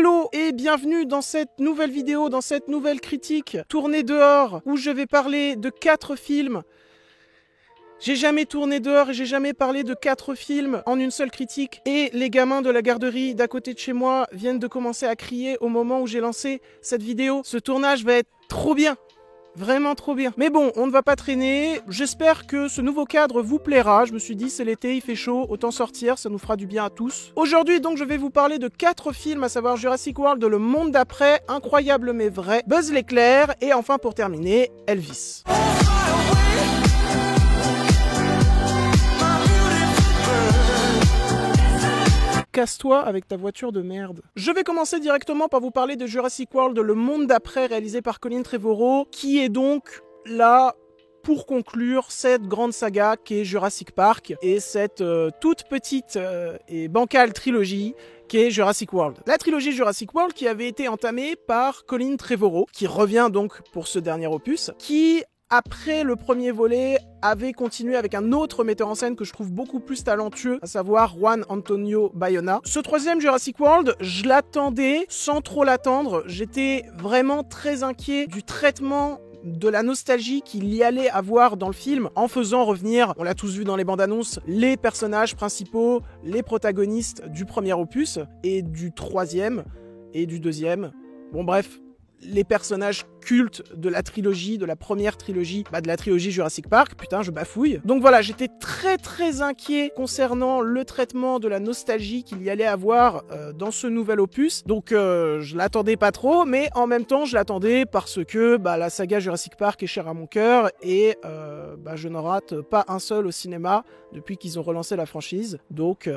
Hello et bienvenue dans cette nouvelle vidéo, dans cette nouvelle critique tournée dehors où je vais parler de 4 films. J'ai jamais tourné dehors et j'ai jamais parlé de 4 films en une seule critique. Et les gamins de la garderie d'à côté de chez moi viennent de commencer à crier au moment où j'ai lancé cette vidéo. Ce tournage va être trop bien. Vraiment trop bien. Mais bon, on ne va pas traîner. J'espère que ce nouveau cadre vous plaira. Je me suis dit, c'est l'été, il fait chaud, autant sortir, ça nous fera du bien à tous. Aujourd'hui, donc, je vais vous parler de 4 films, à savoir Jurassic World, Le Monde d'après, Incroyable mais vrai, Buzz l'éclair, et enfin, pour terminer, Elvis. Casse-toi avec ta voiture de merde. Je vais commencer directement par vous parler de Jurassic World, Le Monde d'après, réalisé par Colin Trevorrow, qui est donc là pour conclure cette grande saga qu'est Jurassic Park et cette toute petite et bancale trilogie qu'est Jurassic World. La trilogie Jurassic World qui avait été entamée par Colin Trevorrow, qui revient donc pour ce dernier opus, qui après le premier volet, avait continué avec un autre metteur en scène que je trouve beaucoup plus talentueux, à savoir Juan Antonio Bayona. Ce troisième Jurassic World, je l'attendais sans trop l'attendre. J'étais vraiment très inquiet du traitement de la nostalgie qu'il y allait avoir dans le film en faisant revenir, on l'a tous vu dans les bandes annonces, les personnages principaux, les protagonistes du premier opus et du troisième et du deuxième. Bon bref, les personnages cultes de la trilogie, de la première trilogie, de la trilogie Jurassic Park, putain je bafouille. Donc voilà, j'étais très inquiet concernant le traitement de la nostalgie qu'il y allait avoir dans ce nouvel opus, donc je l'attendais pas trop, mais en même temps je l'attendais parce que la saga Jurassic Park est chère à mon cœur et je n'en rate pas un seul au cinéma depuis qu'ils ont relancé la franchise, donc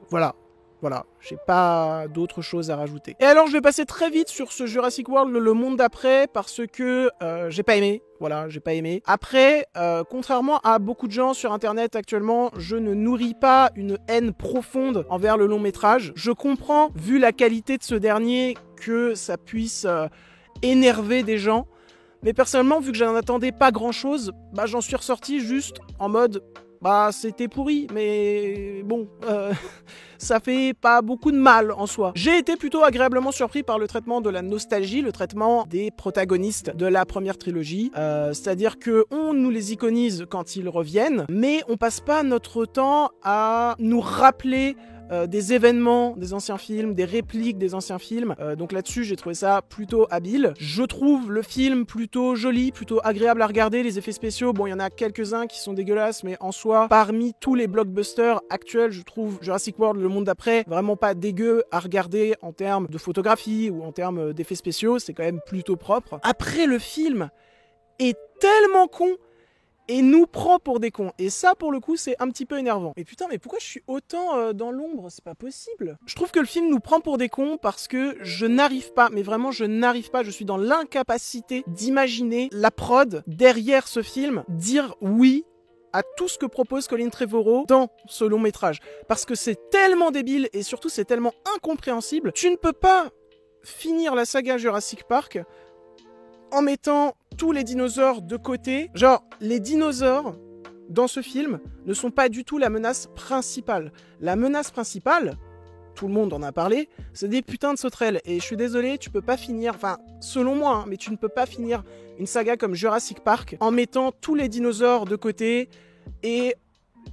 voilà. Voilà, j'ai pas d'autre chose à rajouter. Et alors je vais passer très vite sur ce Jurassic World, Le Monde d'après, parce que j'ai pas aimé. Voilà, j'ai pas aimé. Après, contrairement à beaucoup de gens sur internet actuellement, je ne nourris pas une haine profonde envers le long métrage. Je comprends, vu la qualité de ce dernier, que ça puisse énerver des gens. Mais personnellement, vu que j'en attendais pas grand chose, j'en suis ressorti juste en mode... c'était pourri, mais bon, ça fait pas beaucoup de mal en soi. J'ai été plutôt agréablement surpris par le traitement de la nostalgie, le traitement des protagonistes de la première trilogie. C'est-à-dire que on nous les iconise quand ils reviennent, mais on passe pas notre temps à nous rappeler des événements des anciens films, des répliques des anciens films. Donc là-dessus, j'ai trouvé ça plutôt habile. Je trouve le film plutôt joli, plutôt agréable à regarder. Les effets spéciaux, bon, il y en a quelques-uns qui sont dégueulasses, mais en soi, parmi tous les blockbusters actuels, je trouve Jurassic World, Le Monde d'après, vraiment pas dégueu à regarder en termes de photographie ou en termes d'effets spéciaux. C'est quand même plutôt propre. Après, le film est tellement con et nous prend pour des cons. Et ça, pour le coup, c'est un petit peu énervant. Mais putain, mais pourquoi je suis autant dans l'ombre? C'est pas possible. Je trouve que le film nous prend pour des cons parce que je n'arrive pas, mais vraiment, je n'arrive pas, je suis dans l'incapacité d'imaginer la prod derrière ce film dire oui à tout ce que propose Colin Trevorrow dans ce long métrage. Parce que c'est tellement débile et surtout, c'est tellement incompréhensible. Tu ne peux pas finir la saga Jurassic Park en mettant tous les dinosaures de côté. Genre, les dinosaures, dans ce film, ne sont pas du tout la menace principale. La menace principale, tout le monde en a parlé, c'est des putains de sauterelles. Et je suis désolé, tu peux pas finir, enfin, selon moi, mais tu ne peux pas finir une saga comme Jurassic Park en mettant tous les dinosaures de côté et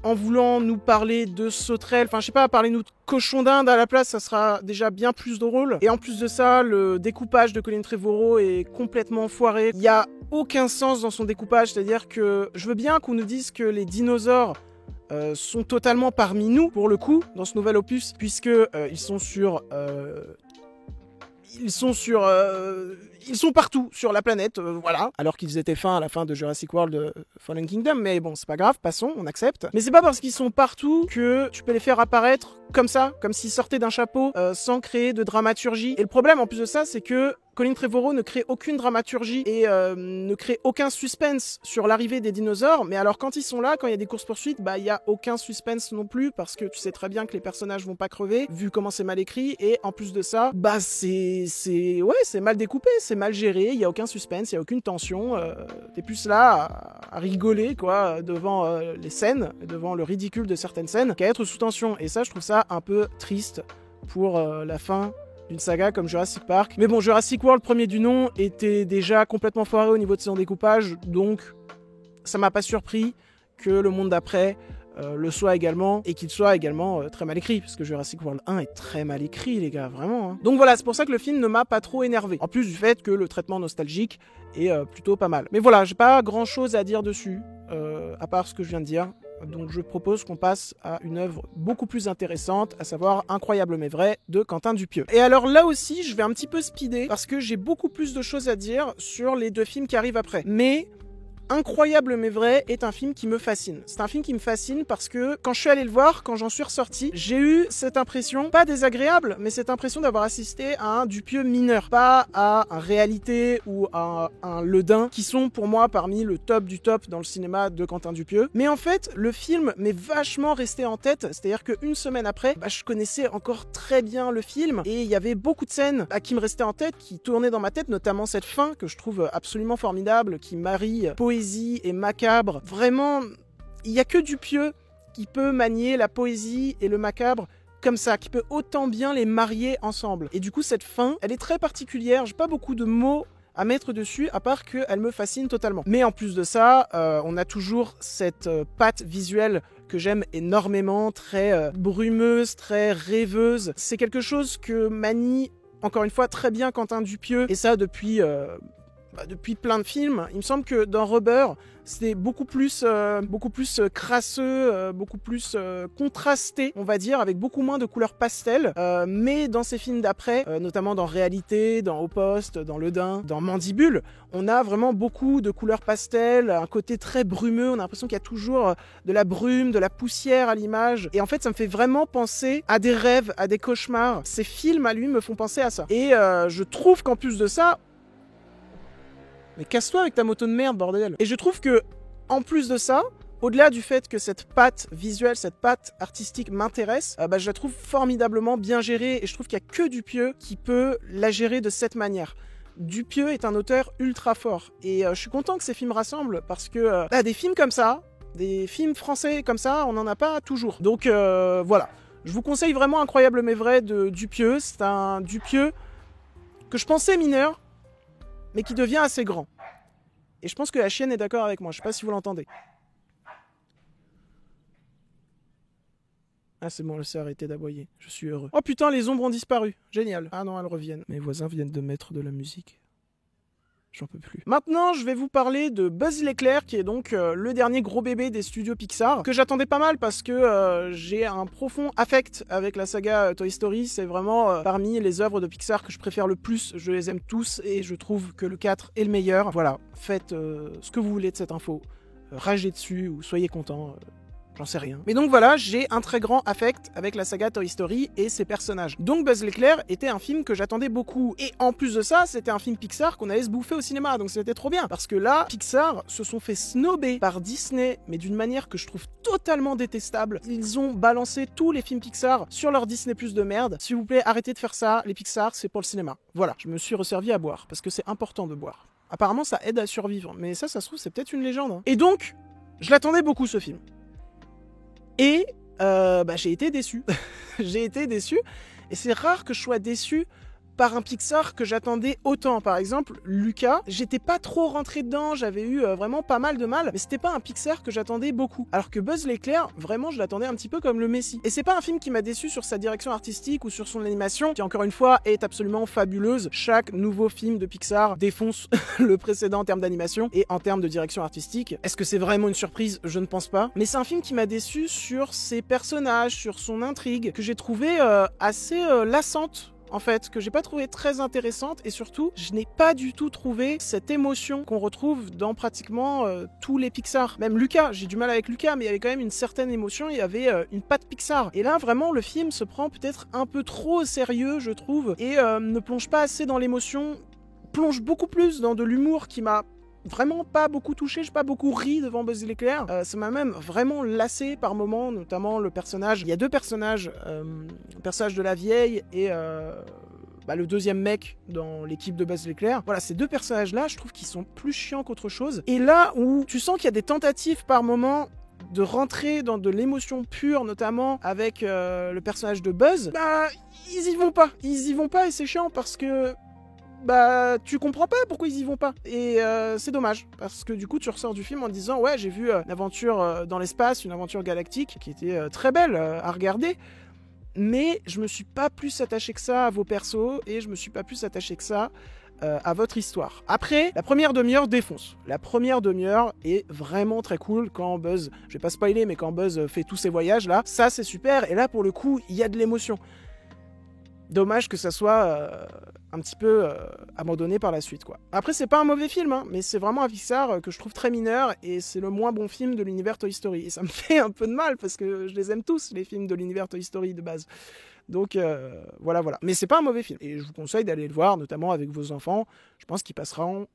en voulant nous parler de sauterelles, enfin je sais pas, parlez-nous de cochon d'Inde à la place, ça sera déjà bien plus drôle. Et en plus de ça, le découpage de Colin Trevorrow est complètement foiré. Il y a aucun sens dans son découpage, c'est-à-dire que je veux bien qu'on nous dise que les dinosaures sont totalement parmi nous, pour le coup, dans ce nouvel opus, puisque ils sont partout sur la planète, voilà. Alors qu'ils étaient fins à la fin de Jurassic World Fallen Kingdom, mais bon, c'est pas grave, passons, on accepte. Mais c'est pas parce qu'ils sont partout que tu peux les faire apparaître comme ça, comme s'ils sortaient d'un chapeau, sans créer de dramaturgie. Et le problème, en plus de ça, c'est que Colin Trevorrow ne crée aucune dramaturgie et ne crée aucun suspense sur l'arrivée des dinosaures, mais alors quand ils sont là, quand il y a des courses-poursuites, il y a aucun suspense non plus, parce que tu sais très bien que les personnages vont pas crever, vu comment c'est mal écrit, et en plus de ça, c'est mal découpé, c'est mal géré, il y a aucun suspense, il y a aucune tension, t'es plus là à rigoler, quoi, devant les scènes, devant le ridicule de certaines scènes, qu'à être sous tension, et ça, je trouve ça un peu triste pour la fin d'une saga comme Jurassic Park. Mais bon, Jurassic World, premier du nom, était déjà complètement foiré au niveau de son découpage, donc ça m'a pas surpris que le monde d'après le soit également, et qu'il soit également très mal écrit, parce que Jurassic World 1 est très mal écrit, les gars, vraiment. Hein. Donc voilà, c'est pour ça que le film ne m'a pas trop énervé, en plus du fait que le traitement nostalgique est plutôt pas mal. Mais voilà, j'ai pas grand chose à dire dessus, à part ce que je viens de dire. Donc je propose qu'on passe à une œuvre beaucoup plus intéressante, à savoir Incroyable mais vrai de Quentin Dupieux. Et alors là aussi, je vais un petit peu speeder, parce que j'ai beaucoup plus de choses à dire sur les deux films qui arrivent après. Mais Incroyable mais vrai est un film qui me fascine. C'est un film qui me fascine parce que quand je suis allé le voir, quand j'en suis ressorti, j'ai eu cette impression, pas désagréable, mais cette impression d'avoir assisté à un Dupieux mineur, pas à un Réalité ou à un Le Dain, qui sont pour moi parmi le top du top dans le cinéma de Quentin Dupieux. Mais en fait, le film m'est vachement resté en tête, c'est-à-dire qu'une semaine après, je connaissais encore très bien le film, et il y avait beaucoup de scènes qui me restaient en tête, qui tournaient dans ma tête, notamment cette fin que je trouve absolument formidable, qui marie poésie et macabre. Vraiment, il n'y a que Dupieux qui peut manier la poésie et le macabre comme ça, qui peut autant bien les marier ensemble. Et du coup, cette fin, elle est très particulière. J'ai pas beaucoup de mots à mettre dessus, à part qu'elle me fascine totalement. Mais en plus de ça, on a toujours cette patte visuelle que j'aime énormément, très brumeuse, très rêveuse. C'est quelque chose que manie, encore une fois, très bien Quentin Dupieux, et ça depuis plein de films. Il me semble que dans Rubber, c'était beaucoup plus crasseux, beaucoup plus contrasté, on va dire, avec beaucoup moins de couleurs pastel. Mais dans ces films d'après, notamment dans Réalité, dans Au Poste, dans Le Dain, dans Mandibule, on a vraiment beaucoup de couleurs pastel, un côté très brumeux, on a l'impression qu'il y a toujours de la brume, de la poussière à l'image. Et en fait, ça me fait vraiment penser à des rêves, à des cauchemars. Ces films à lui me font penser à ça. Et je trouve qu'en plus de ça, mais casse-toi avec ta moto de merde, bordel. Et je trouve que, en plus de ça, au-delà du fait que cette patte visuelle, cette patte artistique m'intéresse, je la trouve formidablement bien gérée, et je trouve qu'il n'y a que Dupieux qui peut la gérer de cette manière. Dupieux est un auteur ultra fort, et je suis content que ces films rassemblent, parce que des films comme ça, des films français comme ça, on n'en a pas toujours. Donc voilà, je vous conseille vraiment Incroyable mais vrai de Dupieux. C'est un Dupieux que je pensais mineur, mais qui devient assez grand. Et je pense que la chienne est d'accord avec moi, je sais pas si vous l'entendez. Ah c'est bon, elle s'est arrêtée d'aboyer, je suis heureux. Oh putain, les ombres ont disparu, génial. Ah non, elles reviennent. Mes voisins viennent de mettre de la musique. J'en peux plus. Maintenant, je vais vous parler de Buzz l'éclair, qui est donc le dernier gros bébé des studios Pixar, que j'attendais pas mal parce que j'ai un profond affect avec la saga Toy Story. C'est vraiment parmi les œuvres de Pixar que je préfère le plus. Je les aime tous et je trouve que le 4 est le meilleur. Voilà, faites ce que vous voulez de cette info. Ragez dessus ou soyez contents. J'en sais rien. Mais donc voilà, j'ai un très grand affect avec la saga Toy Story et ses personnages. Donc Buzz l'éclair était un film que j'attendais beaucoup. Et en plus de ça, c'était un film Pixar qu'on allait se bouffer au cinéma. Donc c'était trop bien. Parce que là, Pixar se sont fait snober par Disney, mais d'une manière que je trouve totalement détestable. Ils ont balancé tous les films Pixar sur leur Disney Plus de merde. S'il vous plaît, arrêtez de faire ça. Les Pixar, c'est pour le cinéma. Voilà, je me suis resservi à boire. Parce que c'est important de boire. Apparemment, ça aide à survivre. Mais ça se trouve, c'est peut-être une légende. Hein. Et donc, je l'attendais beaucoup, ce film. Et j'ai été déçu. J'ai été déçu. Et c'est rare que je sois déçu par un Pixar que j'attendais autant. Par exemple, Luca, j'étais pas trop rentré dedans, j'avais eu vraiment pas mal de mal, mais c'était pas un Pixar que j'attendais beaucoup. Alors que Buzz l'éclair, vraiment, je l'attendais un petit peu comme le Messie. Et c'est pas un film qui m'a déçu sur sa direction artistique ou sur son animation, qui encore une fois est absolument fabuleuse. Chaque nouveau film de Pixar défonce le précédent en termes d'animation et en termes de direction artistique. Est-ce que c'est vraiment une surprise? Je ne pense pas. Mais c'est un film qui m'a déçu sur ses personnages, sur son intrigue, que j'ai trouvé assez lassante. En fait, que j'ai pas trouvé très intéressante, et surtout, je n'ai pas du tout trouvé cette émotion qu'on retrouve dans pratiquement tous les Pixar. Même Luca, j'ai du mal avec Luca, mais il y avait quand même une certaine émotion, il y avait une patte Pixar. Et là, vraiment, le film se prend peut-être un peu trop au sérieux, je trouve, et ne plonge pas assez dans l'émotion, plonge beaucoup plus dans de l'humour qui m'a vraiment pas beaucoup touché, j'ai pas beaucoup ri devant Buzz l'éclair. Ça m'a même vraiment lassé par moments, notamment le personnage. Il y a deux personnages, le personnage de la vieille et le deuxième mec dans l'équipe de Buzz l'éclair. Voilà, ces deux personnages-là, je trouve qu'ils sont plus chiants qu'autre chose. Et là où tu sens qu'il y a des tentatives par moments de rentrer dans de l'émotion pure, notamment avec le personnage de Buzz, bah ils y vont pas. Ils y vont pas et c'est chiant parce que bah tu comprends pas pourquoi ils y vont pas. Et c'est dommage parce que du coup tu ressors du film en disant ouais j'ai vu une aventure dans l'espace, une aventure galactique qui était très belle à regarder. Mais je me suis pas plus attaché que ça à vos persos et je me suis pas plus attaché que ça à votre histoire. Après, la première demi-heure défonce. La première demi-heure est vraiment très cool quand Buzz, je vais pas spoiler, mais quand Buzz fait tous ses voyages là, ça c'est super et là pour le coup il y a de l'émotion. Dommage que ça soit un petit peu abandonné par la suite, quoi. Après, c'est pas un mauvais film, hein, mais c'est vraiment un Pixar que je trouve très mineur, et c'est le moins bon film de l'univers Toy Story. Et ça me fait un peu de mal, parce que je les aime tous, les films de l'univers Toy Story de base. Donc, voilà. Mais c'est pas un mauvais film, et je vous conseille d'aller le voir, notamment avec vos enfants. Je pense qu'ils passeront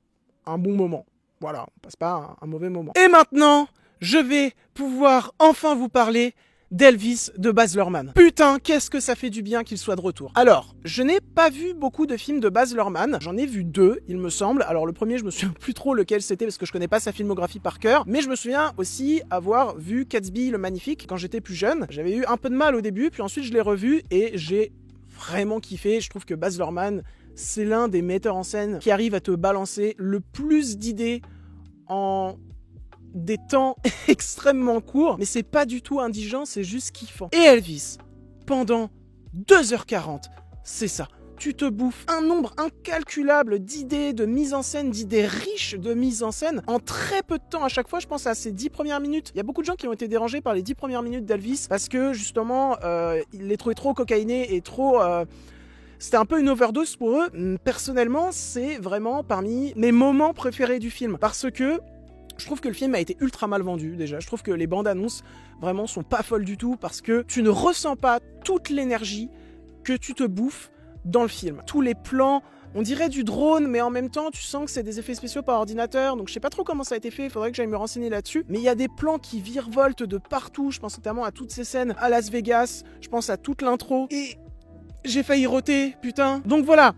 un bon moment. Voilà, on passe pas un mauvais moment. Et maintenant, je vais pouvoir enfin vous parler d'Elvis de Baz Luhrmann. Putain, qu'est-ce que ça fait du bien qu'il soit de retour. Alors, je n'ai pas vu beaucoup de films de Baz Luhrmann, j'en ai vu 2, il me semble. Alors le premier, je me souviens plus trop lequel c'était parce que je connais pas sa filmographie par cœur, mais je me souviens aussi avoir vu Gatsby le Magnifique quand j'étais plus jeune. J'avais eu un peu de mal au début, puis ensuite je l'ai revu et j'ai vraiment kiffé. Je trouve que Baz Luhrmann, c'est l'un des metteurs en scène qui arrive à te balancer le plus d'idées en des temps extrêmement courts, mais c'est pas du tout indigent, c'est juste kiffant. Et Elvis, pendant 2h40, c'est ça. Tu te bouffes un nombre incalculable d'idées, de mise en scène, d'idées riches de mise en scène en très peu de temps à chaque fois. Je pense à ces 10 premières minutes. Il y a beaucoup de gens qui ont été dérangés par les 10 premières minutes d'Elvis parce que justement, il les trouvait trop cocaïnés et trop... C'était un peu une overdose pour eux. Personnellement, c'est vraiment parmi mes moments préférés du film parce que je trouve que le film a été ultra mal vendu déjà. Je trouve que les bandes annonces vraiment sont pas folles du tout parce que tu ne ressens pas toute l'énergie que tu te bouffes dans le film. Tous les plans, on dirait du drone, mais en même temps tu sens que c'est des effets spéciaux par ordinateur, donc je sais pas trop comment ça a été fait, il faudrait que j'aille me renseigner là-dessus. Mais il y a des plans qui virevoltent de partout, je pense notamment à toutes ces scènes à Las Vegas, je pense à toute l'intro, et j'ai failli roter, putain. Donc voilà,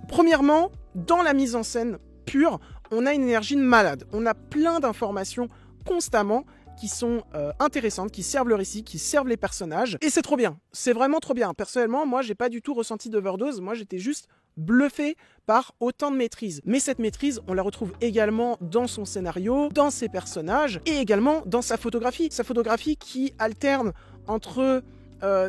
premièrement, dans la mise en scène pure, on a une énergie de malade. On a plein d'informations constamment qui sont intéressantes, qui servent le récit, qui servent les personnages. Et c'est trop bien. C'est vraiment trop bien. Personnellement, moi, j'ai pas du tout ressenti d'overdose. Moi, j'étais juste bluffé par autant de maîtrise. Mais cette maîtrise, on la retrouve également dans son scénario, dans ses personnages et également dans sa photographie. Sa photographie qui alterne entre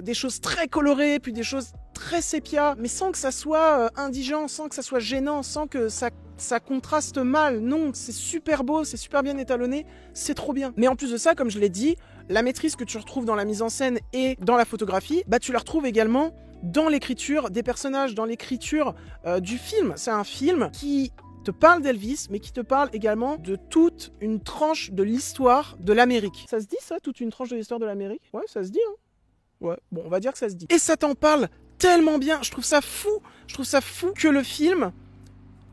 des choses très colorées, puis des choses très sépia, mais sans que ça soit indigent, sans que ça soit gênant, sans que ça contraste mal. Non, c'est super beau, c'est super bien étalonné, c'est trop bien. Mais en plus de ça, comme je l'ai dit, la maîtrise que tu retrouves dans la mise en scène et dans la photographie, bah tu la retrouves également dans l'écriture des personnages, dans l'écriture du film. C'est un film qui te parle d'Elvis, mais qui te parle également de toute une tranche de l'histoire de l'Amérique. Ça se dit ça, toute une tranche de l'histoire de l'Amérique? Ouais, ça se dit, hein. Ouais, bon, on va dire que ça se dit. Et ça t'en parle tellement bien, je trouve ça fou que le film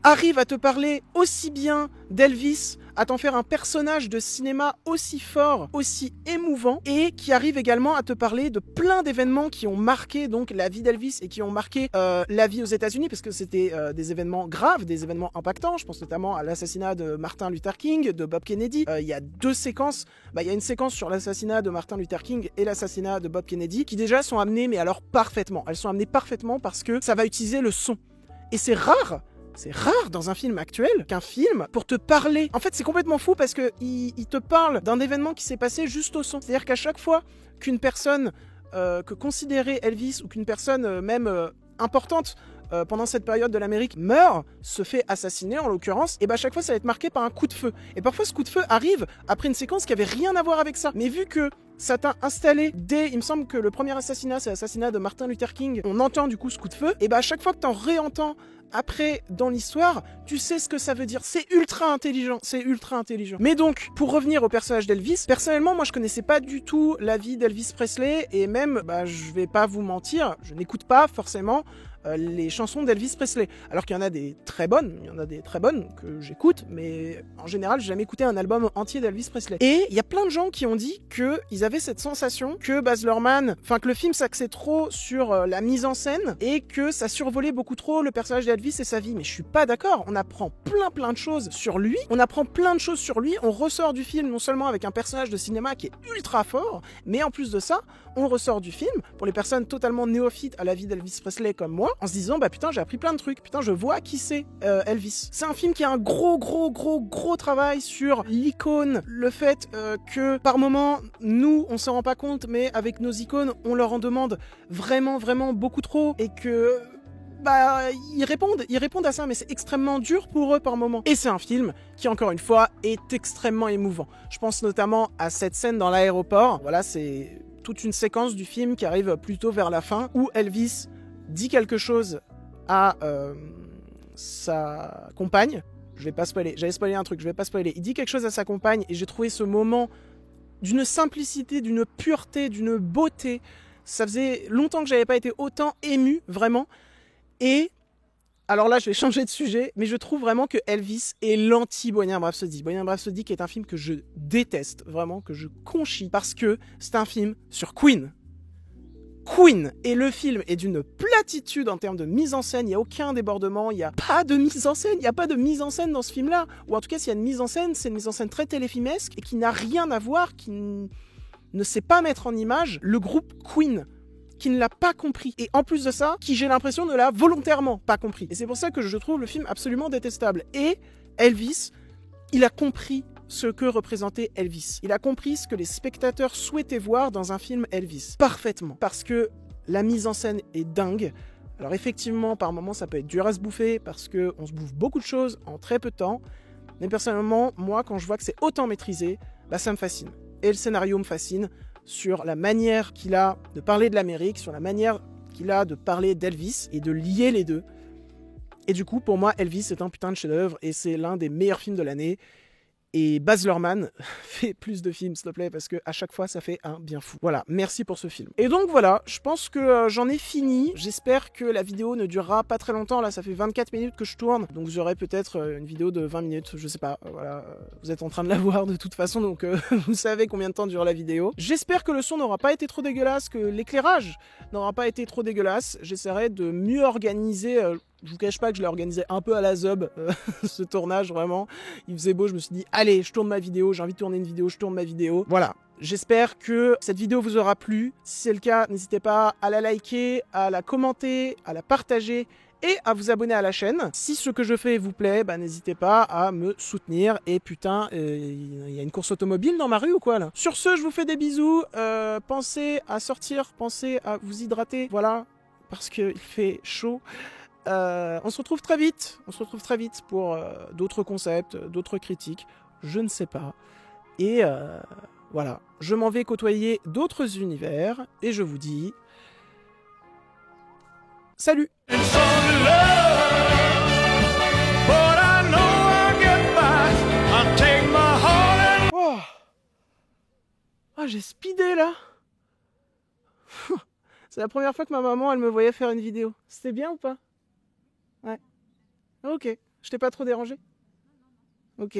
arrive à te parler aussi bien d'Elvis, à t'en faire un personnage de cinéma aussi fort, aussi émouvant, et qui arrive également à te parler de plein d'événements qui ont marqué donc la vie d'Elvis et qui ont marqué la vie aux États-Unis, parce que c'était des événements graves, des événements impactants. Je pense notamment à l'assassinat de Martin Luther King, de Bob Kennedy. Il y a 2 séquences. Il y a une séquence sur l'assassinat de Martin Luther King et l'assassinat de Bob Kennedy, qui déjà sont amenées, mais alors parfaitement. Elles sont amenées parfaitement parce que ça va utiliser le son. Et c'est rare. C'est rare dans un film actuel qu'un film, pour te parler... En fait, c'est complètement fou parce que il te parle d'un événement qui s'est passé juste au son. C'est-à-dire qu'à chaque fois qu'une personne que considérait Elvis ou qu'une personne même importante pendant cette période de l'Amérique meurt, se fait assassiner en l'occurrence, et bah à chaque fois ça va être marqué par un coup de feu. Et parfois ce coup de feu arrive après une séquence qui avait rien à voir avec ça. Mais vu que ça t'a installé dès, il me semble que le premier assassinat, c'est l'assassinat de Martin Luther King, on entend du coup ce coup de feu, et bah à chaque fois que t'en réentends après dans l'histoire, tu sais ce que ça veut dire. C'est ultra intelligent, c'est ultra intelligent. Mais donc, pour revenir au personnage d'Elvis, personnellement, moi je connaissais pas du tout la vie d'Elvis Presley, et même, je vais pas vous mentir, je n'écoute pas forcément les chansons d'Elvis Presley. Alors qu'il y en a des très bonnes, que j'écoute, mais en général, j'ai jamais écouté un album entier d'Elvis Presley. Et il y a plein de gens qui ont dit qu'ils avaient cette sensation que Baz Luhrmann, que le film s'axait trop sur la mise en scène et que ça survolait beaucoup trop le personnage d'Elvis et sa vie. Mais je suis pas d'accord. On apprend plein de choses sur lui. On ressort du film non seulement avec un personnage de cinéma qui est ultra fort, mais en plus de ça, on ressort du film, pour les personnes totalement néophytes à la vie d'Elvis Presley comme moi, en se disant bah putain j'ai appris plein de trucs, putain je vois qui c'est Elvis. C'est un film qui a un gros travail sur l'icône, le fait que par moment nous on s'en rend pas compte, mais avec nos icônes on leur en demande vraiment beaucoup trop, et que ils répondent à ça, mais c'est extrêmement dur pour eux par moment. Et c'est un film qui, encore une fois, est extrêmement émouvant. Je pense notamment à cette scène dans l'aéroport. Voilà, c'est toute une séquence du film qui arrive plutôt vers la fin, où Elvis dit quelque chose à sa compagne. Je vais pas spoiler, j'allais spoiler un truc, je vais pas spoiler. Il dit quelque chose à sa compagne, et j'ai trouvé ce moment d'une simplicité, d'une pureté, d'une beauté. Ça faisait longtemps que j'avais pas été autant ému, vraiment. Et, alors là, je vais changer de sujet, mais je trouve vraiment que Elvis est l'anti-Bohemian Rhapsody. Bohemian Rhapsody qui est un film que je déteste, vraiment, que je conchis, parce que c'est un film sur Queen. Queen, et le film est d'une platitude en termes de mise en scène, il n'y a aucun débordement, il n'y a pas de mise en scène, dans ce film-là. Ou en tout cas, s'il y a une mise en scène, c'est une mise en scène très téléfilmesque et qui n'a rien à voir, qui ne sait pas mettre en image le groupe Queen, qui ne l'a pas compris. Et en plus de ça, qui j'ai l'impression ne l'a volontairement pas compris. Et c'est pour ça que je trouve le film absolument détestable. Et Elvis, il a compris ce que représentait Elvis. Il a compris ce que les spectateurs souhaitaient voir dans un film Elvis. Parfaitement. Parce que la mise en scène est dingue. Alors effectivement, par moments, ça peut être dur à se bouffer, parce qu'on se bouffe beaucoup de choses en très peu de temps. Mais personnellement, moi, quand je vois que c'est autant maîtrisé, ça me fascine. Et le scénario me fascine, sur la manière qu'il a de parler de l'Amérique, sur la manière qu'il a de parler d'Elvis et de lier les deux. Et du coup, pour moi, Elvis est un putain de chef-d'œuvre et c'est l'un des meilleurs films de l'année. Et Baz Luhrmann, fais plus de films s'il te plaît, parce que à chaque fois ça fait un bien fou. Voilà, merci pour ce film. Et donc voilà, je pense que j'en ai fini. J'espère que la vidéo ne durera pas très longtemps. Là, ça fait 24 minutes que je tourne, donc j'aurai peut-être une vidéo de 20 minutes, je sais pas. Voilà, vous êtes en train de la voir de toute façon, donc vous savez combien de temps dure la vidéo. J'espère que le son n'aura pas été trop dégueulasse, que l'éclairage n'aura pas été trop dégueulasse. J'essaierai de mieux organiser. Je vous cache pas que je l'ai organisé un peu à la zob, ce tournage, vraiment. Il faisait beau, je me suis dit, allez, je tourne ma vidéo, j'ai envie de tourner une vidéo, je tourne ma vidéo. Voilà. J'espère que cette vidéo vous aura plu. Si c'est le cas, n'hésitez pas à la liker, à la commenter, à la partager et à vous abonner à la chaîne. Si ce que je fais vous plaît, n'hésitez pas à me soutenir. Et putain, il y a une course automobile dans ma rue ou quoi là? Sur ce, je vous fais des bisous. Pensez à sortir, pensez à vous hydrater. Voilà, parce qu'il fait chaud. On se retrouve très vite. Pour d'autres concepts, d'autres critiques. Je ne sais pas. Et voilà, je m'en vais côtoyer d'autres univers. Et je vous dis... Salut! Oh, ah, j'ai speedé là! C'est la première fois que ma maman, elle me voyait faire une vidéo. C'était bien ou pas? Ouais. Ok. Je t'ai pas trop dérangé? Ok.